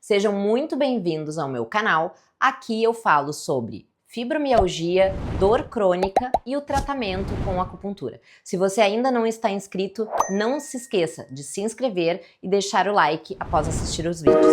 Sejam muito bem-vindos ao meu canal. Aqui eu falo sobre fibromialgia, dor crônica e o tratamento com acupuntura. Se você ainda não está inscrito, não se esqueça de se inscrever e deixar o like após assistir os vídeos.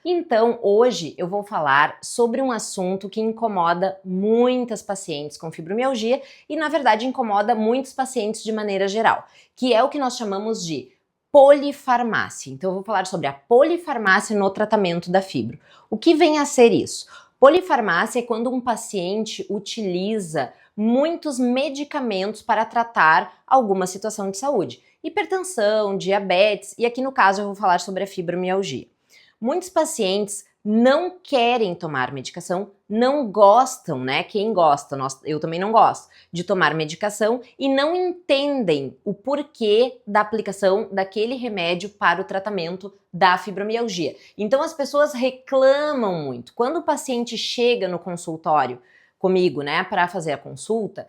Então, hoje eu vou falar sobre um assunto que incomoda muitas pacientes com fibromialgia e, na verdade, incomoda muitos pacientes de maneira geral, que é o que nós chamamos de polifarmácia. Então, eu vou falar sobre a polifarmácia no tratamento da fibro. O que vem a ser isso? Polifarmácia é quando um paciente utiliza muitos medicamentos para tratar alguma situação de saúde. Hipertensão, diabetes, e aqui no caso eu vou falar sobre a fibromialgia. Muitos pacientes não querem tomar medicação, não gostam, né? Quem gosta, eu também não gosto, de tomar medicação e não entendem o porquê da aplicação daquele remédio para o tratamento da fibromialgia. Então as pessoas reclamam muito. Quando o paciente chega no consultório comigo, né, para fazer a consulta,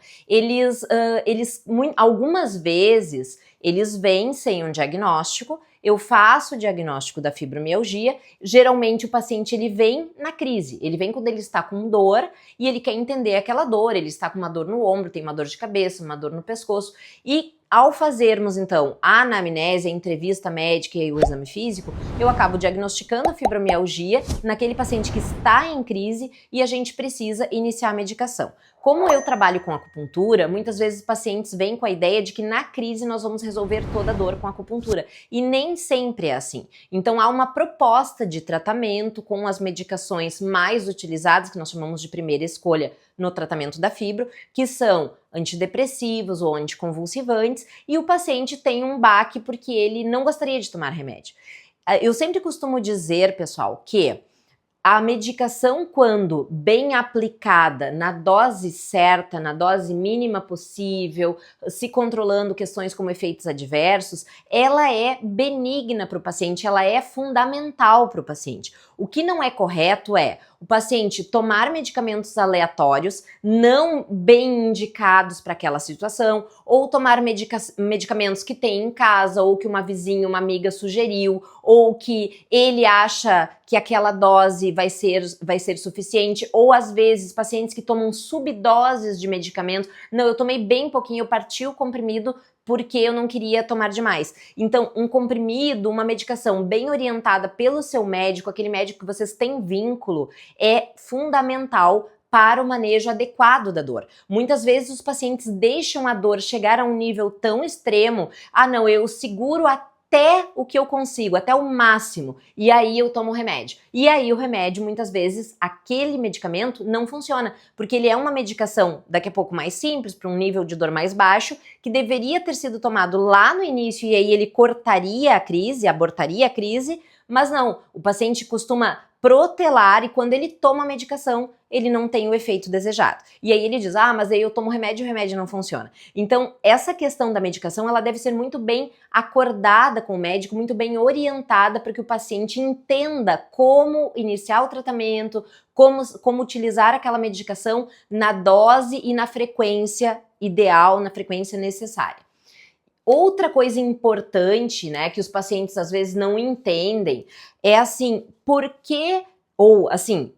algumas vezes eles vêm sem um diagnóstico. Eu faço o diagnóstico da fibromialgia, geralmente o paciente ele vem na crise, ele vem quando ele está com dor e ele quer entender aquela dor, ele está com uma dor no ombro, tem uma dor de cabeça, uma dor no pescoço e ao fazermos então a anamnese, a entrevista médica e o exame físico, eu acabo diagnosticando a fibromialgia naquele paciente que está em crise e a gente precisa iniciar a medicação. Como eu trabalho com acupuntura, muitas vezes pacientes vêm com a ideia de que na crise nós vamos resolver toda a dor com acupuntura e nem sempre é assim. Então há uma proposta de tratamento com as medicações mais utilizadas, que nós chamamos de primeira escolha no tratamento da fibro, que são antidepressivos ou anticonvulsivantes, e o paciente tem um baque porque ele não gostaria de tomar remédio. Eu sempre costumo dizer, pessoal, que a medicação, quando bem aplicada na dose certa, na dose mínima possível, se controlando questões como efeitos adversos, ela é benigna para o paciente, ela é fundamental para o paciente. O que não é correto é o paciente tomar medicamentos aleatórios, não bem indicados para aquela situação, ou tomar medicamentos que tem em casa, ou que uma vizinha, uma amiga sugeriu, ou que ele acha que aquela dose vai ser suficiente, ou às vezes pacientes que tomam subdoses de medicamento, não, eu tomei bem pouquinho, eu parti o comprimido porque eu não queria tomar demais. Então, um comprimido, uma medicação bem orientada pelo seu médico, aquele médico que vocês têm vínculo, é fundamental para o manejo adequado da dor. Muitas vezes os pacientes deixam a dor chegar a um nível tão extremo, não, eu seguro até o que eu consigo, até o máximo, e aí eu tomo o remédio. E aí o remédio, muitas vezes, aquele medicamento não funciona, porque ele é uma medicação, daqui a pouco mais simples, para um nível de dor mais baixo, que deveria ter sido tomado lá no início, e aí ele cortaria a crise, abortaria a crise, mas não, o paciente costuma protelar e quando ele toma a medicação, ele não tem o efeito desejado. E aí ele diz, mas aí eu tomo remédio e o remédio não funciona. Então, essa questão da medicação, ela deve ser muito bem acordada com o médico, muito bem orientada para que o paciente entenda como iniciar o tratamento, como utilizar aquela medicação na dose e na frequência ideal, na frequência necessária. Outra coisa importante, né, que os pacientes às vezes não entendem, é assim, por que, ou assim,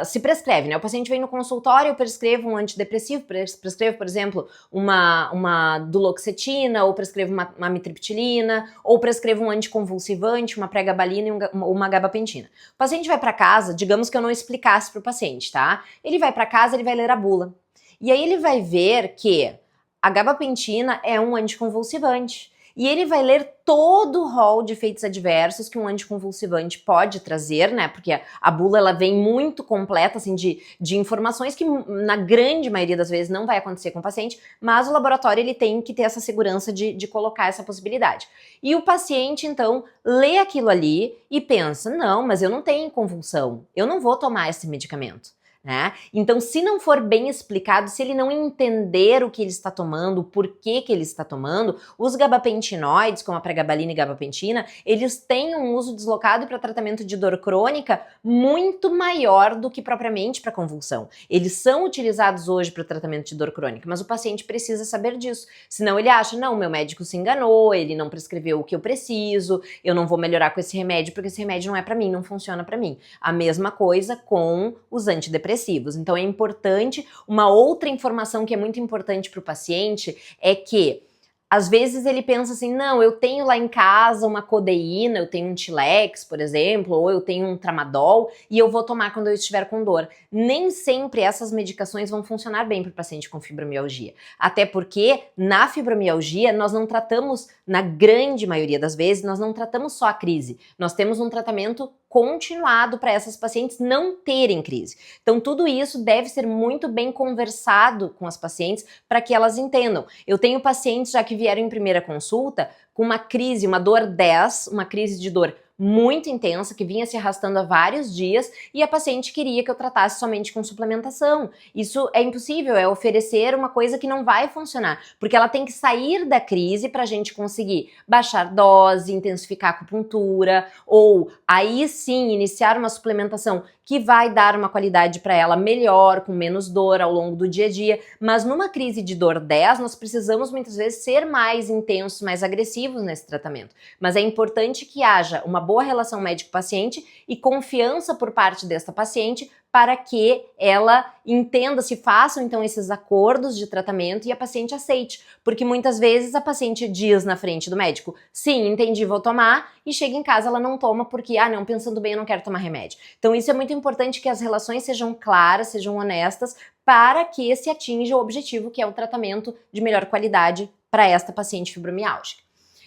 se prescreve, né, o paciente vem no consultório, eu prescrevo um antidepressivo, prescrevo, por exemplo, uma duloxetina, ou prescrevo uma amitriptilina, ou prescrevo um anticonvulsivante, uma pregabalina e uma gabapentina. O paciente vai para casa, digamos que eu não explicasse para o paciente, tá? Ele vai para casa, ele vai ler a bula. E aí ele vai ver que a gabapentina é um anticonvulsivante e ele vai ler todo o rol de efeitos adversos que um anticonvulsivante pode trazer, né? Porque a bula ela vem muito completa assim, de informações que na grande maioria das vezes não vai acontecer com o paciente, mas o laboratório ele tem que ter essa segurança de colocar essa possibilidade. E o paciente então lê aquilo ali e pensa, não, mas eu não tenho convulsão, eu não vou tomar esse medicamento. né? Então, se não for bem explicado, se ele não entender o que ele está tomando, o porquê que ele está tomando, os gabapentinoides, como a pregabalina e gabapentina, eles têm um uso deslocado para tratamento de dor crônica muito maior do que propriamente para convulsão. Eles são utilizados hoje para o tratamento de dor crônica, mas o paciente precisa saber disso. Senão ele acha, não, meu médico se enganou, ele não prescreveu o que eu preciso, eu não vou melhorar com esse remédio porque esse remédio não é para mim, não funciona para mim. A mesma coisa com os antidepressivos. Então é importante, uma outra informação que é muito importante para o paciente é que às vezes ele pensa assim, não, eu tenho lá em casa uma codeína, eu tenho um Tilex, por exemplo, ou eu tenho um Tramadol e eu vou tomar quando eu estiver com dor. Nem sempre essas medicações vão funcionar bem para o paciente com fibromialgia. Até porque na fibromialgia nós não tratamos, na grande maioria das vezes, nós não tratamos só a crise. Nós temos um tratamento continuado para essas pacientes não terem crise. Então tudo isso deve ser muito bem conversado com as pacientes para que elas entendam. Eu tenho pacientes já que vieram em primeira consulta com uma crise, uma dor 10, uma crise de dor muito intensa, que vinha se arrastando há vários dias, e a paciente queria que eu tratasse somente com suplementação. Isso é impossível, é oferecer uma coisa que não vai funcionar, porque ela tem que sair da crise para a gente conseguir baixar dose, intensificar a acupuntura, ou aí sim iniciar uma suplementação que vai dar uma qualidade para ela melhor, com menos dor ao longo do dia a dia, mas numa crise de dor 10, nós precisamos muitas vezes ser mais intensos, mais agressivos nesse tratamento. Mas é importante que haja uma boa relação médico-paciente e confiança por parte desta paciente para que ela entenda, se façam então esses acordos de tratamento e a paciente aceite. Porque muitas vezes a paciente diz na frente do médico, sim, entendi, vou tomar, e chega em casa ela não toma porque, não, pensando bem, eu não quero tomar remédio. Então isso é muito importante que as relações sejam claras, sejam honestas, para que se atinja o objetivo que é o tratamento de melhor qualidade para esta paciente fibromialgica.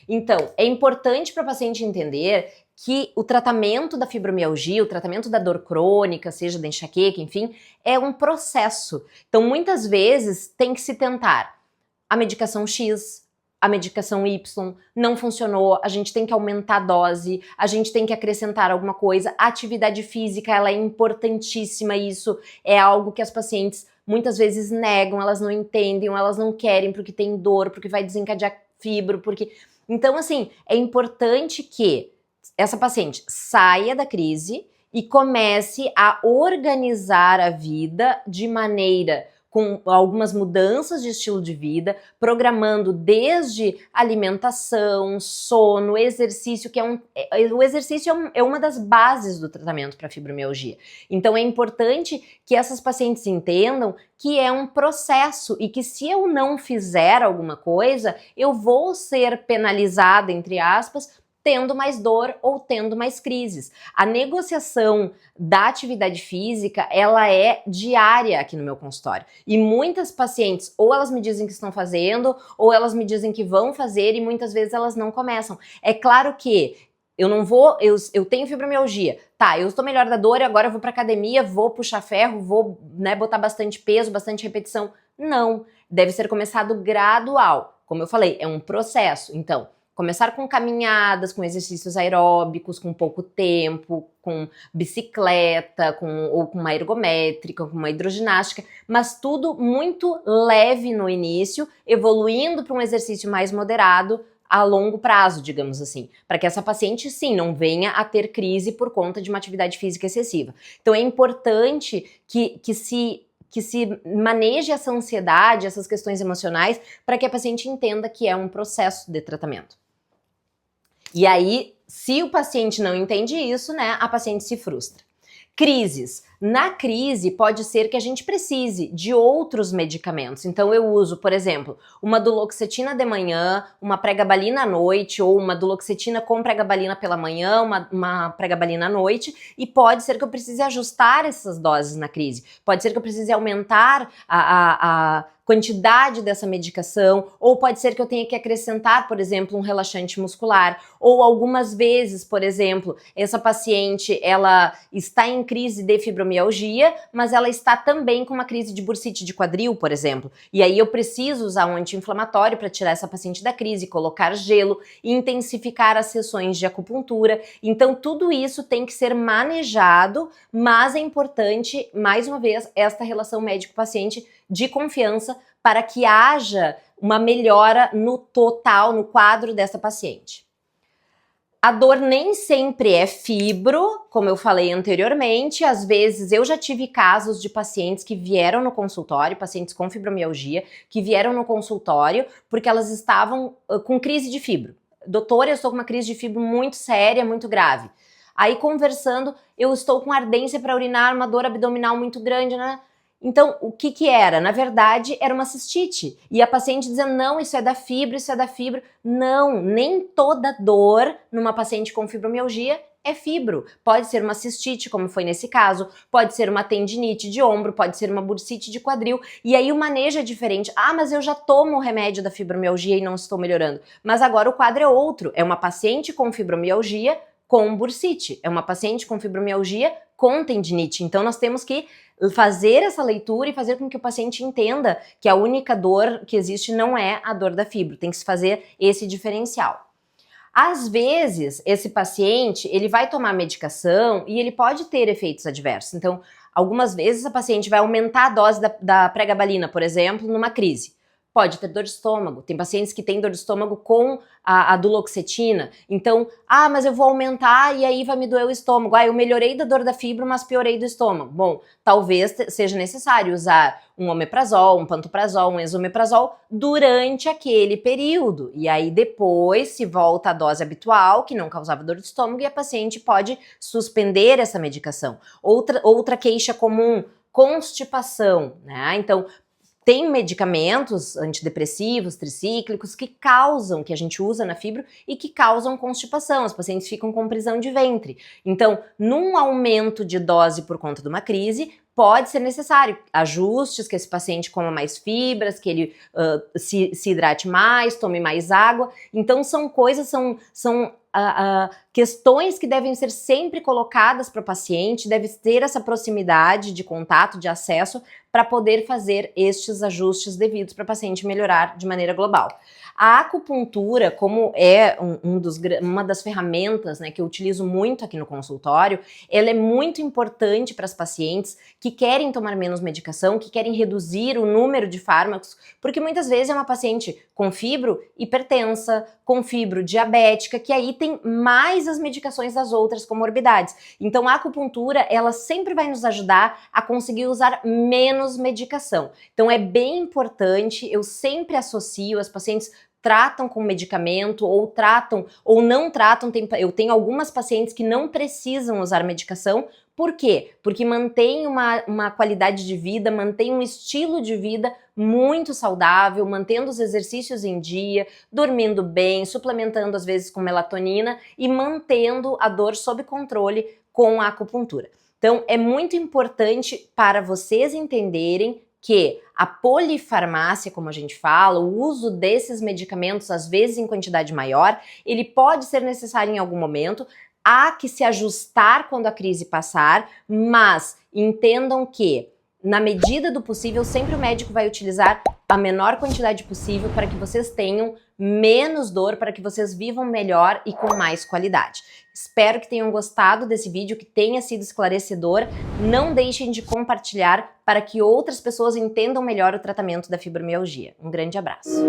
Então, é importante para a paciente entender que o tratamento da fibromialgia, o tratamento da dor crônica, seja da enxaqueca, enfim, é um processo. Então, muitas vezes, tem que se tentar a medicação X, a medicação Y, não funcionou, a gente tem que aumentar a dose, a gente tem que acrescentar alguma coisa. A atividade física, ela é importantíssima, isso é algo que as pacientes muitas vezes negam, elas não entendem, ou elas não querem porque tem dor, porque vai desencadear fibro, porque... Então, assim, é importante que essa paciente saia da crise e comece a organizar a vida de maneira com algumas mudanças de estilo de vida, programando desde alimentação, sono, exercício, que o exercício é uma das bases do tratamento para fibromialgia. Então é importante que essas pacientes entendam que é um processo e que se eu não fizer alguma coisa, eu vou ser penalizada, entre aspas, tendo mais dor ou tendo mais crises. A negociação da atividade física, ela é diária aqui no meu consultório. E muitas pacientes, ou elas me dizem que estão fazendo, ou elas me dizem que vão fazer, e muitas vezes elas não começam. É claro que eu tenho fibromialgia, tá, eu estou melhor da dor e agora eu vou pra academia, vou puxar ferro, vou, botar bastante peso, bastante repetição. Não, deve ser começado gradual. Como eu falei, é um processo. Então, começar com caminhadas, com exercícios aeróbicos, com pouco tempo, com bicicleta, ou com uma ergométrica, com uma hidroginástica, mas tudo muito leve no início, evoluindo para um exercício mais moderado a longo prazo, digamos assim, para que essa paciente, sim, não venha a ter crise por conta de uma atividade física excessiva. Então é importante que se maneje essa ansiedade, essas questões emocionais, para que a paciente entenda que é um processo de tratamento. E aí, se o paciente não entende isso, a paciente se frustra. Crises. Na crise, pode ser que a gente precise de outros medicamentos. Então, eu uso, por exemplo, uma duloxetina de manhã, uma pregabalina à noite, ou uma duloxetina com pregabalina pela manhã, uma pregabalina à noite, e pode ser que eu precise ajustar essas doses na crise. Pode ser que eu precise aumentar quantidade dessa medicação, ou pode ser que eu tenha que acrescentar, por exemplo, um relaxante muscular, ou algumas vezes, por exemplo, essa paciente, ela está em crise de fibromialgia, mas ela está também com uma crise de bursite de quadril, por exemplo, e aí eu preciso usar um anti-inflamatório para tirar essa paciente da crise, colocar gelo, intensificar as sessões de acupuntura. Então tudo isso tem que ser manejado, mas é importante, mais uma vez, esta relação médico-paciente de confiança para que haja uma melhora no total, no quadro dessa paciente. A dor nem sempre é fibro, como eu falei anteriormente, às vezes eu já tive casos de pacientes que vieram no consultório, pacientes com fibromialgia, que vieram no consultório porque elas estavam com crise de fibro. Doutora, eu estou com uma crise de fibro muito séria, muito grave. Aí conversando, eu estou com ardência para urinar, uma dor abdominal muito grande, né? Então, o que era? Na verdade, era uma cistite. E a paciente dizendo, não, isso é da fibra, isso é da fibra. Não, nem toda dor numa paciente com fibromialgia é fibro. Pode ser uma cistite, como foi nesse caso, pode ser uma tendinite de ombro, pode ser uma bursite de quadril. E aí o manejo é diferente. Ah, mas eu já tomo o remédio da fibromialgia e não estou melhorando. Mas agora o quadro é outro. É uma paciente com fibromialgia com bursite. É uma paciente com fibromialgia com tendinite. Então nós temos que fazer essa leitura e fazer com que o paciente entenda que a única dor que existe não é a dor da fibra, tem que se fazer esse diferencial. Às vezes, esse paciente, ele vai tomar medicação e ele pode ter efeitos adversos. Então, algumas vezes a paciente vai aumentar a dose da pregabalina, por exemplo, numa crise. Pode ter dor de estômago, tem pacientes que têm dor de estômago com a duloxetina, então, mas eu vou aumentar e aí vai me doer o estômago, eu melhorei da dor da fibra, mas piorei do estômago. Bom, talvez seja necessário usar um omeprazol, um pantoprazol, um esomeprazol durante aquele período, e aí depois se volta à dose habitual, que não causava dor de estômago, e a paciente pode suspender essa medicação. Outra queixa comum, constipação, né? Então, tem medicamentos antidepressivos, tricíclicos, que a gente usa na fibro e que causam constipação. Os pacientes ficam com prisão de ventre. Então, num aumento de dose por conta de uma crise, pode ser necessário ajustes, que esse paciente coma mais fibras, que ele se hidrate mais, tome mais água. Então, são coisas, são questões que devem ser sempre colocadas para o paciente, deve ter essa proximidade de contato, de acesso, para poder fazer estes ajustes devidos para o paciente melhorar de maneira global. A acupuntura, como é uma das ferramentas, né, que eu utilizo muito aqui no consultório, ela é muito importante para as pacientes que querem tomar menos medicação, que querem reduzir o número de fármacos, porque muitas vezes é uma paciente com fibro hipertensa, com fibro diabética, que aí tem mais as medicações das outras comorbidades. Então a acupuntura, ela sempre vai nos ajudar a conseguir usar menos medicação. Então é bem importante, eu sempre associo, as pacientes tratam com medicamento ou tratam ou não tratam, eu tenho algumas pacientes que não precisam usar medicação. Por quê? Porque mantém uma qualidade de vida, mantém um estilo de vida muito saudável, mantendo os exercícios em dia, dormindo bem, suplementando às vezes com melatonina e mantendo a dor sob controle com a acupuntura. Então é muito importante para vocês entenderem que a polifarmácia, como a gente fala, o uso desses medicamentos, às vezes em quantidade maior, ele pode ser necessário em algum momento, há que se ajustar quando a crise passar, mas entendam que, na medida do possível, sempre o médico vai utilizar a menor quantidade possível para que vocês tenham menos dor, para que vocês vivam melhor e com mais qualidade. Espero que tenham gostado desse vídeo, que tenha sido esclarecedor. Não deixem de compartilhar para que outras pessoas entendam melhor o tratamento da fibromialgia. Um grande abraço!